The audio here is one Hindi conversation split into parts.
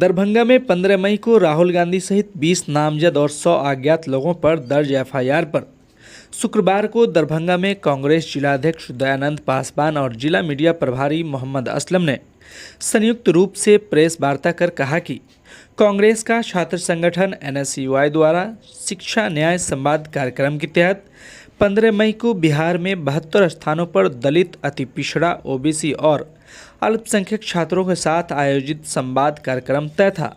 दरभंगा में 15 मई को राहुल गांधी सहित 20 नामजद और 100 अज्ञात लोगों पर दर्ज एफआईआर पर शुक्रवार को दरभंगा में कांग्रेस जिलाध्यक्ष दयानंद पासवान और जिला मीडिया प्रभारी मोहम्मद असलम ने संयुक्त रूप से प्रेस वार्ता कर कहा कि कांग्रेस का छात्र संगठन एनएसयूआई द्वारा शिक्षा न्याय संवाद कार्यक्रम के तहत 15 मई को बिहार में 72 स्थानों पर दलित, अति पिछड़ा, ओबीसी और अल्पसंख्यक छात्रों के साथ आयोजित संवाद कार्यक्रम तय था।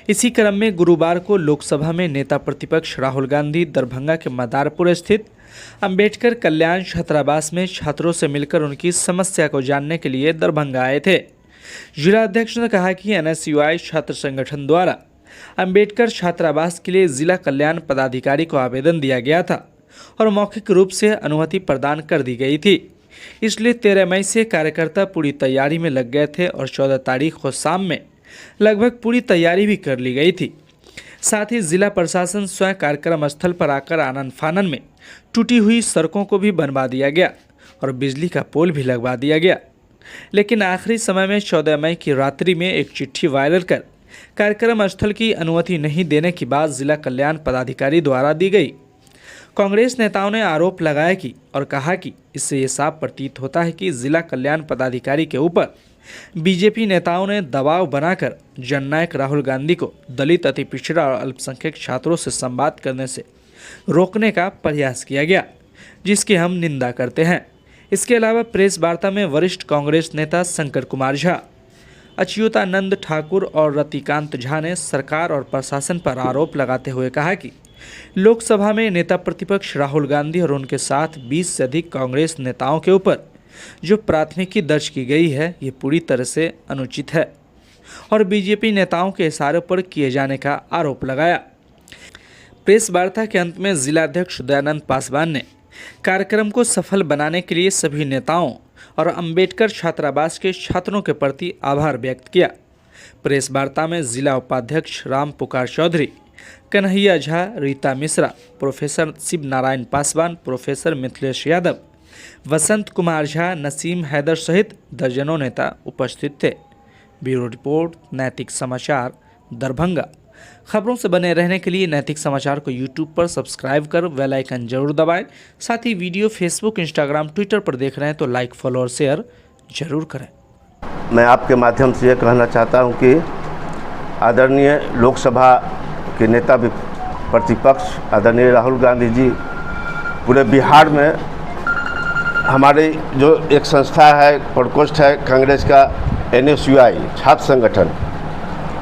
इसी क्रम में गुरुवार को लोकसभा में नेता प्रतिपक्ष राहुल गांधी दरभंगा के मदारपुर स्थित अंबेडकर कल्याण छात्रावास में छात्रों से मिलकर उनकी समस्या को जानने के लिए दरभंगा आए थे। जिलाध्यक्ष ने कहा कि एनएसयूआई छात्र संगठन द्वारा अंबेडकर छात्रावास के लिए जिला कल्याण पदाधिकारी को आवेदन दिया गया था और मौखिक रूप से अनुमति प्रदान कर दी गई थी। इसलिए 13 मई से कार्यकर्ता पूरी तैयारी में लग गए थे और 14 तारीख को शाम में लगभग पूरी तैयारी भी कर ली गई थी। साथ ही जिला प्रशासन स्वयं कार्यक्रम स्थल पर आकर आनन फानन में टूटी हुई सड़कों को भी बनवा दिया गया और बिजली का पोल भी लगवा दिया गया। लेकिन आखिरी समय में 14 मई की रात्रि में एक चिट्ठी वायरल कर कार्यक्रम स्थल की अनुमति नहीं देने की बात जिला कल्याण पदाधिकारी द्वारा दी गई। कांग्रेस नेताओं ने आरोप लगाया कि और कहा कि इससे ये साफ प्रतीत होता है कि जिला कल्याण पदाधिकारी के ऊपर बीजेपी नेताओं ने दबाव बनाकर जननायक राहुल गांधी को दलित, अति पिछड़ा और अल्पसंख्यक छात्रों से संवाद करने से रोकने का प्रयास किया गया, जिसकी हम निंदा करते हैं। इसके अलावा प्रेस वार्ता में वरिष्ठ कांग्रेस नेता शंकर कुमार झा, अच्युतानंद ठाकुर और रतिकांत झा ने सरकार और प्रशासन पर आरोप लगाते हुए कहा कि लोकसभा में नेता प्रतिपक्ष राहुल गांधी और उनके साथ 20 से अधिक कांग्रेस नेताओं के ऊपर जो प्राथमिकी दर्ज की गई है, ये पूरी तरह से अनुचित है और बीजेपी नेताओं के इशारे पर किए जाने का आरोप लगाया। प्रेस वार्ता के अंत में जिलाध्यक्ष दयानंद पासवान ने कार्यक्रम को सफल बनाने के लिए सभी नेताओं और अंबेडकर छात्रावास के छात्रों के प्रति आभार व्यक्त किया। प्रेस वार्ता में जिला उपाध्यक्ष राम पुकार चौधरी, कन्हैया झा, रीता मिश्रा, प्रोफेसर शिव नारायण पासवान, प्रोफेसर मिथिलेश यादव, वसंत कुमार झा, नसीम हैदर सहित दर्जनों नेता उपस्थित थे। ब्यूरो रिपोर्ट, नैतिक समाचार, दरभंगा। खबरों से बने रहने के लिए नैतिक समाचार को यूट्यूब पर सब्सक्राइब कर बेल आइकन जरूर दबाएं। साथ ही वीडियो फेसबुक, इंस्टाग्राम, ट्विटर पर देख रहे हैं तो लाइक, फॉलो और शेयर जरूर करें। मैं आपके माध्यम से ये कहना चाहता हूँ कि आदरणीय लोकसभा के नेता प्रतिपक्ष आदरणीय राहुल गांधी जी पूरे बिहार में हमारे जो एक संस्था है, प्रकोष्ठ है कांग्रेस का एनएसयूआई छात्र संगठन,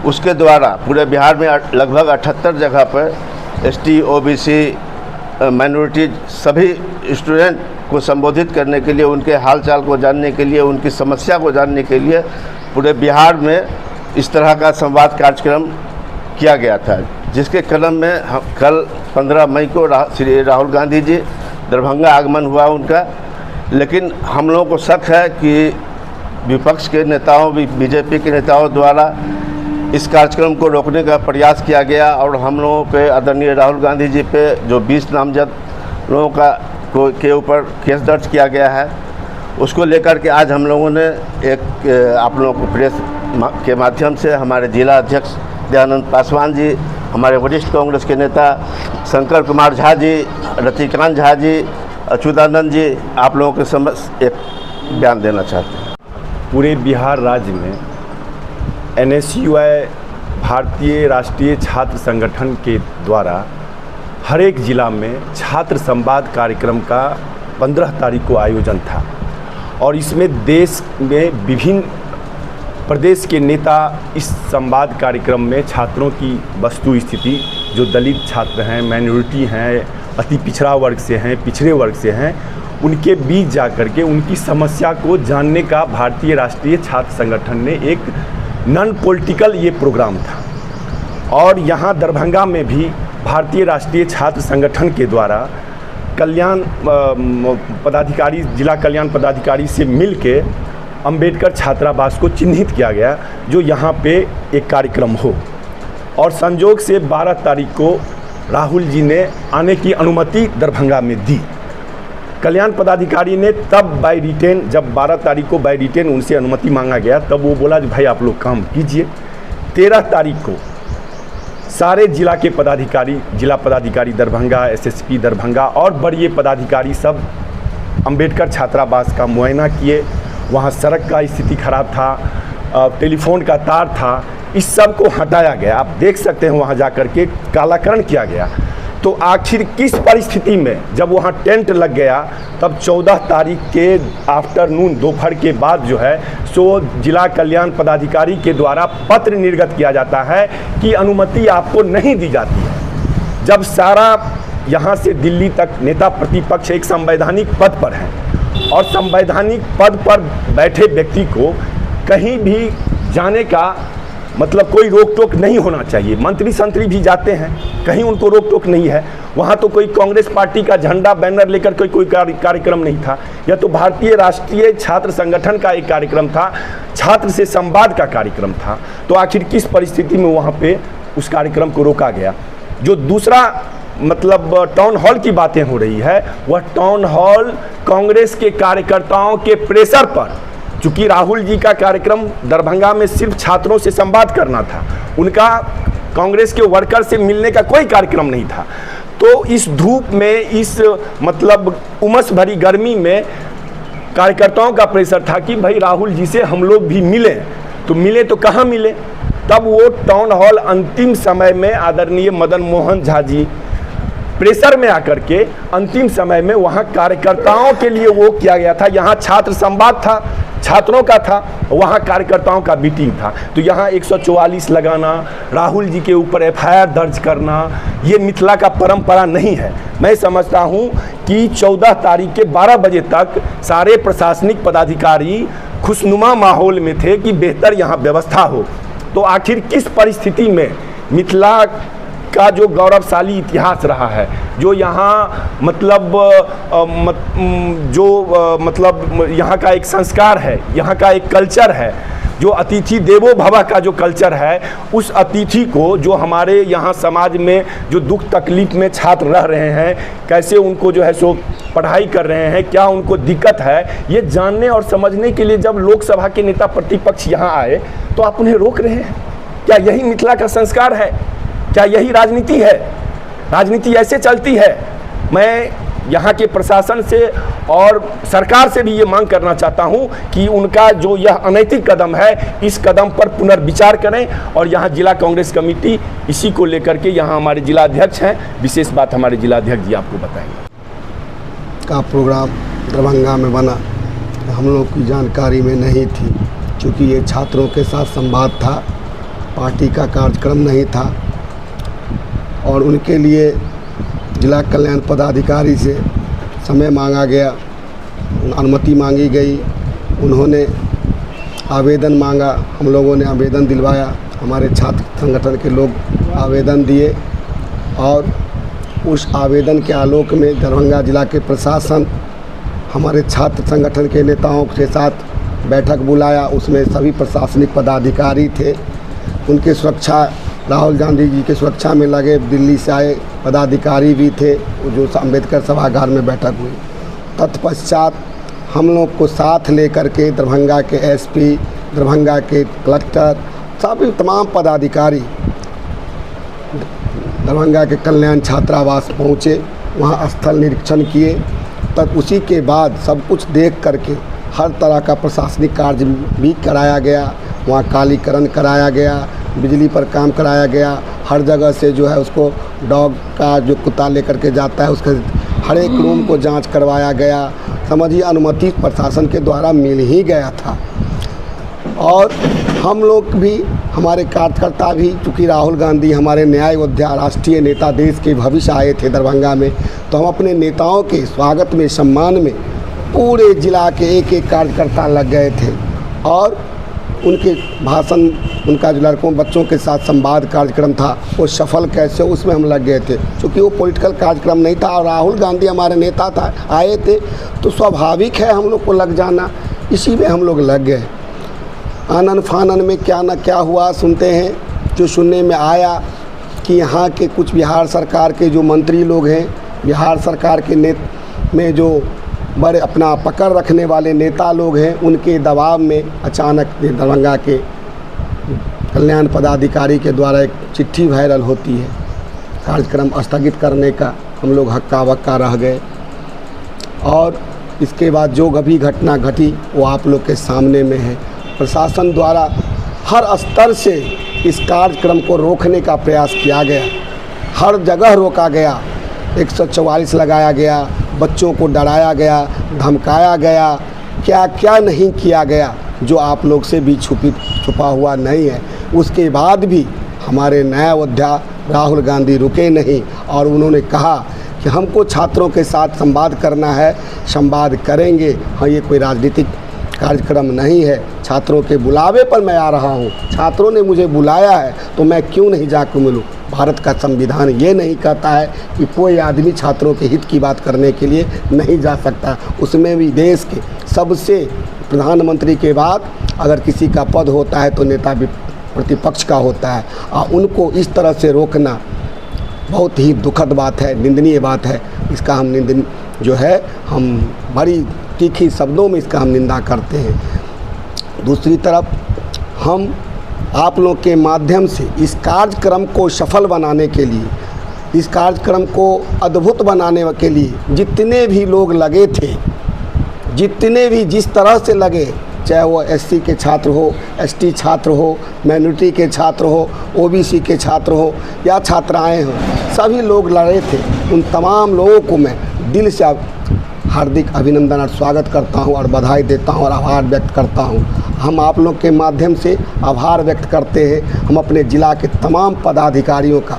उसके द्वारा पूरे बिहार में लगभग 78 जगह पर एसटी, ओबीसी, माइनॉरिटीज सभी स्टूडेंट को संबोधित करने के लिए, उनके हालचाल को जानने के लिए, उनकी समस्या को जानने के लिए पूरे बिहार में इस तरह का संवाद कार्यक्रम किया गया था, जिसके क्रम में कल 15 मई को श्री राहुल गांधी जी दरभंगा आगमन हुआ उनका। लेकिन हम लोगों को शक है कि विपक्ष के नेताओं, बीजेपी के नेताओं द्वारा इस कार्यक्रम को रोकने का प्रयास किया गया और हम लोगों पे आदरणीय राहुल गांधी जी पे जो 20 नामजद लोगों के ऊपर केस दर्ज किया गया है, उसको लेकर के आज हम लोगों ने एक आप लोगों को प्रेस के माध्यम से हमारे जिला अध्यक्ष दयानंद पासवान जी, हमारे वरिष्ठ कांग्रेस के नेता शंकर कुमार झा जी, रतिकांत झा जी, अच्युतानंद जी, आप लोगों के समक्ष एक बयान देना चाहते हैं। पूरे बिहार राज्य में एनएसयूआई भारतीय राष्ट्रीय छात्र संगठन के द्वारा हर एक जिला में छात्र संवाद कार्यक्रम का 15 तारीख को आयोजन था और इसमें देश में विभिन्न प्रदेश के नेता इस संवाद कार्यक्रम में छात्रों की वस्तु स्थिति, जो दलित छात्र हैं, माइनॉरिटी हैं, अति पिछड़ा वर्ग से हैं, पिछड़े वर्ग से हैं, उनके बीच जा कर के उनकी समस्या को जानने का भारतीय राष्ट्रीय छात्र संगठन ने एक नॉन पॉलिटिकल ये प्रोग्राम था। और यहाँ दरभंगा में भी भारतीय राष्ट्रीय छात्र संगठन के द्वारा कल्याण पदाधिकारी, जिला कल्याण पदाधिकारी से मिल के अंबेडकर छात्रावास को चिन्हित किया गया जो यहाँ पे एक कार्यक्रम हो, और संजोग से 12 तारीख को राहुल जी ने आने की अनुमति दरभंगा में दी। कल्याण पदाधिकारी ने तब बाय रिटेन, जब 12 तारीख को बाय रिटेन उनसे अनुमति मांगा गया, तब वो बोला कि भाई आप लोग काम कीजिए। 13 तारीख को सारे जिला के पदाधिकारी, जिला पदाधिकारी दरभंगा, एसएसपी दरभंगा और बड़े पदाधिकारी सब अंबेडकर छात्रावास का मुआयना किए। वहाँ सड़क का स्थिति खराब था, टेलीफोन का तार था, इस सब को हटाया गया। आप देख सकते हैं वहाँ जाकर के कालाकरण किया गया। तो आखिर किस परिस्थिति में जब वहाँ टेंट लग गया, तब 14 तारीख के आफ्टरनून, दोपहर के बाद जो है सो जिला कल्याण पदाधिकारी के द्वारा पत्र निर्गत किया जाता है कि अनुमति आपको नहीं दी जाती है। जब सारा यहाँ से दिल्ली तक नेता प्रतिपक्ष एक संवैधानिक पद पर है और संवैधानिक पद पर बैठे व्यक्ति को कहीं भी जाने का मतलब कोई रोक टोक नहीं होना चाहिए। मंत्री संतरी भी जाते हैं, कहीं उनको रोक टोक नहीं है। वहाँ तो कोई कांग्रेस पार्टी का झंडा बैनर लेकर कोई कार्यक्रम नहीं था। यह तो भारतीय राष्ट्रीय छात्र संगठन का एक कार्यक्रम था, छात्र से संवाद का कार्यक्रम था। तो आखिर किस परिस्थिति में वहाँ पे उस कार्यक्रम को रोका गया? जो दूसरा मतलब टाउन हॉल की बातें हो रही है, वह टाउन हॉल कांग्रेस के कार्यकर्ताओं के प्रेशर पर, चूँकि राहुल जी का कार्यक्रम दरभंगा में सिर्फ छात्रों से संवाद करना था, उनका कांग्रेस के वर्कर से मिलने का कोई कार्यक्रम नहीं था। तो इस धूप में, इस मतलब उमस भरी गर्मी में कार्यकर्ताओं का प्रेशर था कि भाई राहुल जी से हम लोग भी मिलें। तो मिले तो कहाँ मिले? तब वो टाउन हॉल अंतिम समय में आदरणीय मदन मोहन झा जी प्रेशर में आकर के अंतिम समय में वहाँ कार्यकर्ताओं के लिए वो किया गया था। यहाँ छात्र संवाद था, छात्रों का था, वहाँ कार्यकर्ताओं का मीटिंग था। तो यहाँ 144 लगाना, राहुल जी के ऊपर एफआईआर दर्ज करना, ये मिथिला का परंपरा नहीं है। मैं समझता हूँ कि 14 तारीख के 12 बजे तक सारे प्रशासनिक पदाधिकारी खुशनुमा माहौल में थे कि बेहतर यहाँ व्यवस्था हो। तो आखिर किस परिस्थिति में मिथिला का जो गौरवशाली इतिहास रहा है, जो यहाँ मतलब मतलब यहाँ का एक संस्कार है, यहाँ का एक कल्चर है, जो अतिथि देवो भव का जो कल्चर है, उस अतिथि को जो हमारे यहाँ समाज में जो दुख तकलीफ में छात्र रह रहे हैं, कैसे उनको जो है सो पढ़ाई कर रहे हैं, क्या उनको दिक्कत है, ये जानने और समझने के लिए जब लोकसभा के नेता प्रतिपक्ष यहाँ आए तो आप उन्हें रोक रहे हैं। क्या यही मिथिला का संस्कार है? क्या यही राजनीति है? राजनीति ऐसे चलती है? मैं यहाँ के प्रशासन से और सरकार से भी ये मांग करना चाहता हूँ कि उनका जो यह अनैतिक कदम है, इस कदम पर पुनर्विचार करें। और यहाँ जिला कांग्रेस कमेटी इसी को लेकर के, यहाँ हमारे जिला अध्यक्ष हैं, विशेष बात हमारे जिला अध्यक्ष जी आपको बताएंगे। का प्रोग्राम दरभंगा में बना, हम लोग की जानकारी में नहीं थी, क्योंकि ये छात्रों के साथ संवाद था, पार्टी का कार्यक्रम नहीं था। और उनके लिए जिला कल्याण पदाधिकारी से समय मांगा गया, अनुमति मांगी गई, उन्होंने आवेदन मांगा, हम लोगों ने आवेदन दिलवाया, हमारे छात्र संगठन के लोग आवेदन दिए और उस आवेदन के आलोक में दरभंगा जिला के प्रशासन हमारे छात्र संगठन के नेताओं के साथ बैठक बुलाया। उसमें सभी प्रशासनिक पदाधिकारी थे, उनके सुरक्षा, राहुल गांधी जी के सुरक्षा में लगे दिल्ली से आए पदाधिकारी भी थे, जो अम्बेडकर सभागार में बैठक हुई। तत्पश्चात हम लोग को साथ लेकर के दरभंगा के एसपी, दरभंगा के कलेक्टर, सभी तमाम पदाधिकारी दरभंगा के कल्याण छात्रावास पहुँचे, वहाँ स्थल निरीक्षण किए। तब उसी के बाद सब कुछ देख करके हर तरह का प्रशासनिक कार्य भी कराया गया, वहाँ कालीकरण कराया गया, बिजली पर काम कराया गया, हर जगह से जो है उसको डॉग का जो कुत्ता लेकर के जाता है उसके हर एक रूम को जांच करवाया गया। समझिए अनुमति प्रशासन के द्वारा मिल ही गया था। और हम लोग भी, हमारे कार्यकर्ता भी, चूँकि राहुल गांधी हमारे न्याय योद्धा राष्ट्रीय नेता, देश के भविष्य आए थे दरभंगा में, तो हम अपने नेताओं के स्वागत में, सम्मान में पूरे जिला के एक एक कार्यकर्ता लग गए थे और उनके भाषण, उनका जो लड़कों बच्चों के साथ संवाद कार्यक्रम था वो सफल कैसे, उसमें हम लग गए थे। क्योंकि वो पॉलिटिकल कार्यक्रम नहीं था और राहुल गांधी हमारे नेता था, आए थे, तो स्वाभाविक है हम लोग को लग जाना, इसी में हम लोग लग गए। आनन फानन में क्या न क्या हुआ सुनते हैं। जो सुनने में आया कि यहाँ के कुछ बिहार सरकार के जो मंत्री लोग हैं, बिहार सरकार के में जो बड़े अपना पकड़ रखने वाले नेता लोग हैं, उनके दबाव में अचानक दरभंगा के कल्याण पदाधिकारी के द्वारा एक चिट्ठी वायरल होती है, कार्यक्रम स्थगित करने का हम लोग हक्का बक्का रह गए। और इसके बाद जो भी घटना घटी वो आप लोग के सामने में है। प्रशासन द्वारा हर स्तर से इस कार्यक्रम को रोकने का प्रयास किया गया, हर जगह रोका गया, 144 लगाया गया, बच्चों को डराया गया, धमकाया गया, क्या क्या नहीं किया गया जो आप लोग से भी छुपा हुआ नहीं है। उसके बाद भी हमारे न्यायावध्या राहुल गांधी रुके नहीं और उन्होंने कहा कि हमको छात्रों के साथ संवाद करना है, संवाद करेंगे। हाँ, ये कोई राजनीतिक कार्यक्रम नहीं है, छात्रों के बुलावे पर मैं आ रहा हूँ, छात्रों ने मुझे बुलाया है तो मैं क्यों नहीं जाकर मिलूँ। भारत का संविधान ये नहीं कहता है कि कोई आदमी छात्रों के हित की बात करने के लिए नहीं जा सकता, उसमें भी देश के सबसे प्रधानमंत्री के बाद अगर किसी का पद होता है तो नेता प्रतिपक्ष का होता है, और उनको इस तरह से रोकना बहुत ही दुखद बात है, निंदनीय बात है। इसका हम बड़ी तीखी शब्दों में इसका हम निंदा करते हैं। दूसरी तरफ हम आप लोग के माध्यम से इस कार्यक्रम को सफल बनाने के लिए, इस कार्यक्रम को अद्भुत बनाने के लिए जितने भी लोग लगे थे, जितने भी जिस तरह से लगे, चाहे वो एससी के छात्र हो, एसटी छात्र हो, माइनॉरिटी के छात्र हो, ओबीसी के छात्र हो या छात्राएं हो, सभी लोग लड़े थे। उन तमाम लोगों को मैं दिल से हार्दिक अभिनंदन और स्वागत करता हूं और बधाई देता हूं और आभार व्यक्त करता हूं। हम आप लोग के माध्यम से आभार व्यक्त करते हैं। हम अपने ज़िला के तमाम पदाधिकारियों का,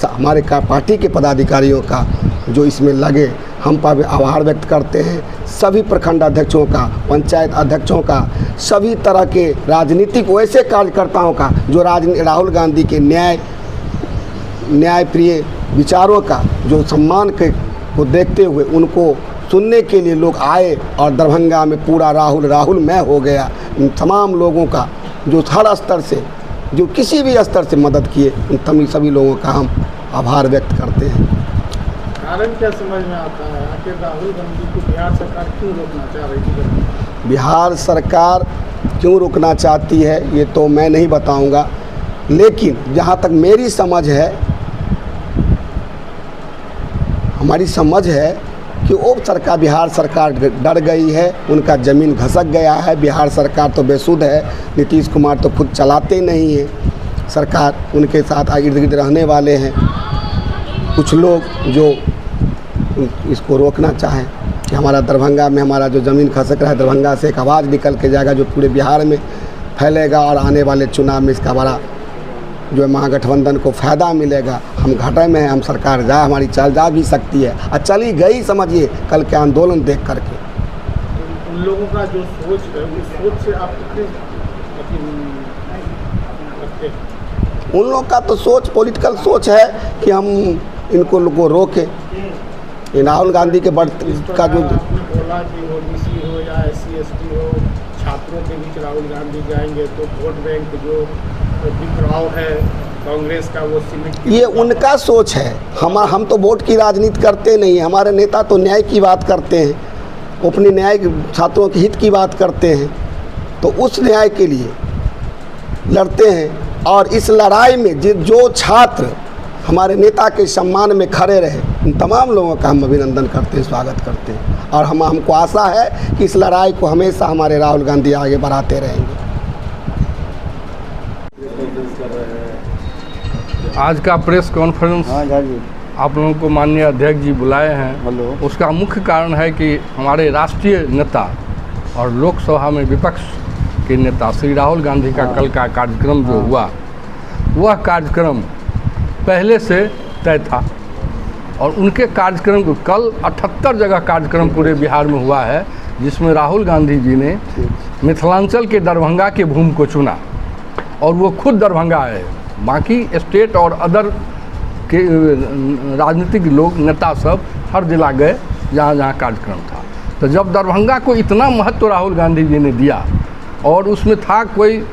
हमारे पार्टी के पदाधिकारियों का जो इसमें लगे, हम पर आभार व्यक्त करते हैं। सभी प्रखंड अध्यक्षों का, पंचायत अध्यक्षों का, सभी तरह के राजनीतिक वैसे कार्यकर्ताओं का जो राहुल गांधी के न्यायप्रिय विचारों का जो सम्मान को देखते हुए उनको सुनने के लिए लोग आए और दरभंगा में पूरा राहुल मैं हो गया। इन तमाम लोगों का जो हर स्तर से, जो किसी भी स्तर से मदद किए, उन सभी लोगों का हम आभार व्यक्त करते हैं। कारण क्या समझ में आता है, आखिर राहुल गांधी को बिहार सरकार क्यों रोकना चाह रही थी? बिहार सरकार क्यों रोकना चाहती है ये तो मैं नहीं बताऊंगा, लेकिन जहाँ तक मेरी समझ है, हमारी समझ है कि वो सरकार, बिहार सरकार डर गई है, उनका ज़मीन घसक गया है। बिहार सरकार तो बेसुध है, नीतीश कुमार तो खुद चलाते नहीं हैं सरकार, उनके साथ इर्द गिर्द रहने वाले हैं कुछ लोग जो इसको रोकना चाहें कि हमारा दरभंगा में हमारा जो ज़मीन खसक रहा है, दरभंगा से एक आवाज़ निकल के जाएगा जो पूरे बिहार में फैलेगा और आने वाले चुनाव में इसका बड़ा जो महागठबंधन को फ़ायदा मिलेगा। हम घाटे में हैं, हम सरकार हमारी चल जा भी सकती है और चली गई, समझिए कल के आंदोलन देख करके। उन लोगों का जो सोच है, उस सोच से आप उन लोगों का तो सोच पॉलिटिकल सोच है कि हम इनको लोगों रोकें। राहुल गांधी के बढ़ का जो बोला कि ओबीसी हो या SC ST हो, छात्रों के बीच राहुल गांधी जाएंगे तो वोट बैंक जो बिखराव है कांग्रेस का वो सीमित, ये उनका सोच है। हम तो वोट की राजनीति करते नहीं, हमारे नेता तो न्याय की बात करते हैं, अपने न्याय छात्रों के हित की बात करते हैं, तो उस न्याय के लिए लड़ते हैं। और इस लड़ाई में जो छात्र हमारे नेता के सम्मान में खड़े रहे, उन तमाम लोगों का हम अभिनंदन करते हैं, स्वागत करते हैं और हमको आशा है कि इस लड़ाई को हमेशा हमारे राहुल गांधी आगे बढ़ाते रहेंगे। आज का प्रेस कॉन्फ्रेंस आप लोगों को माननीय अध्यक्ष जी बुलाए हैं, उसका मुख्य कारण है कि हमारे राष्ट्रीय नेता और लोकसभा में विपक्ष के नेता श्री राहुल गांधी का कल का कार्यक्रम जो हुआ, वह कार्यक्रम पहले से तय था और उनके कार्यक्रम को कल 78 जगह कार्यक्रम पूरे बिहार में हुआ है, जिसमें राहुल गांधी जी ने मिथिलांचल के दरभंगा के भूमि को चुना और वो खुद दरभंगा है, बाकी स्टेट और अदर के राजनीतिक लोग नेता सब हर जिला गए जहाँ जहाँ कार्यक्रम था। तो जब दरभंगा को इतना महत्व राहुल गांधी जी ने दिया और उसमें था कोई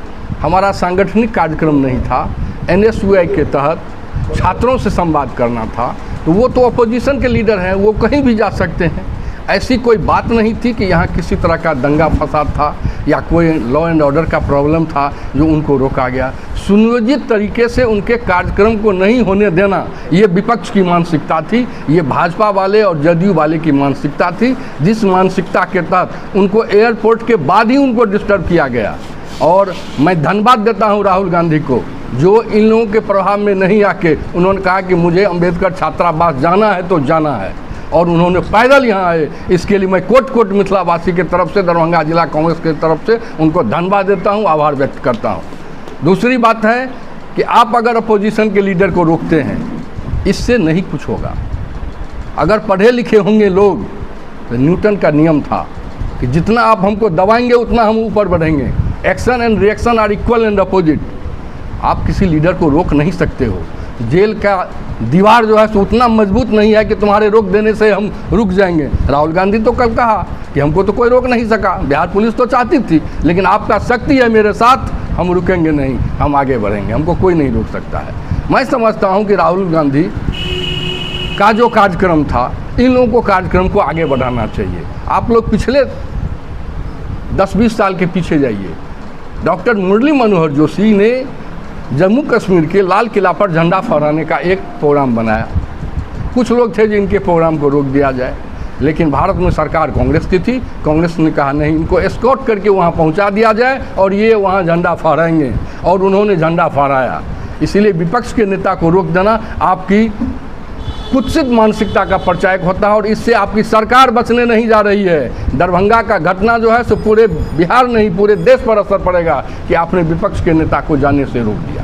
हमारा सांगठनिक कार्यक्रम नहीं था, NSUI के तहत छात्रों से संवाद करना था, तो वो तो अपोजिशन के लीडर हैं, वो कहीं भी जा सकते हैं ऐसी कोई बात नहीं थी कि यहाँ किसी तरह का दंगा फसाद था या कोई लॉ एंड ऑर्डर का प्रॉब्लम था जो उनको रोका गया। सुनियोजित तरीके से उनके कार्यक्रम को नहीं होने देना, ये विपक्ष की मानसिकता थी, ये भाजपा वाले और जदयू वाले की मानसिकता थी, जिस मानसिकता के तहत उनको एयरपोर्ट के बाद ही उनको डिस्टर्ब किया गया। और मैं धन्यवाद देता हूँ राहुल गांधी को, जो इन लोगों के प्रभाव में नहीं आके उन्होंने कहा कि मुझे अंबेडकर छात्रावास जाना है तो जाना है, और उन्होंने पैदल यहाँ आए। इसके लिए मैं कोट कोट मिथिलावासी के तरफ से, दरभंगा जिला कांग्रेस के तरफ से उनको धन्यवाद देता हूँ, आभार व्यक्त करता हूँ। दूसरी बात है कि आप अगर अपोजिशन के लीडर को रोकते हैं, इससे नहीं कुछ होगा। अगर पढ़े लिखे होंगे लोग तो न्यूटन का नियम था कि जितना आप हमको दबाएंगे उतना हम ऊपर बढ़ेंगे। Action and reaction are equal and opposite. आप किसी लीडर को रोक नहीं सकते हो। जेल का दीवार जो है तो उतना मजबूत नहीं है कि तुम्हारे रोक देने से हम रुक जाएंगे। राहुल गांधी तो कल कहा कि हमको तो कोई रोक नहीं सका, बिहार पुलिस तो चाहती थी, लेकिन आपका शक्ति है मेरे साथ, हम रुकेंगे नहीं, हम आगे बढ़ेंगे, हमको कोई नहीं रोक सकता है। मैं समझता हूँ कि राहुल गांधी का जो कार्यक्रम था, इन लोगों को कार्यक्रम को आगे बढ़ाना चाहिए। आप लोग पिछले 10-20 साल के पीछे जाइए। डॉक्टर मुरली मनोहर जोशी ने जम्मू कश्मीर के लाल किला पर झंडा फहराने का एक प्रोग्राम बनाया। कुछ लोग थे जिनके प्रोग्राम को रोक दिया जाए, लेकिन भारत में सरकार कांग्रेस की थी। कांग्रेस ने कहा नहीं, इनको एस्कॉर्ट करके वहाँ पहुँचा दिया जाए और ये वहाँ झंडा फहराएंगे, और उन्होंने झंडा फहराया। इसीलिए विपक्ष के नेता को रोक देना आपकी कुत्सित मानसिकता का परिचायक होता है, और इससे आपकी सरकार बचने नहीं जा रही है। दरभंगा का घटना जो है सो पूरे बिहार नहीं पूरे देश पर असर पड़ेगा कि आपने विपक्ष के नेता को जाने से रोक दिया।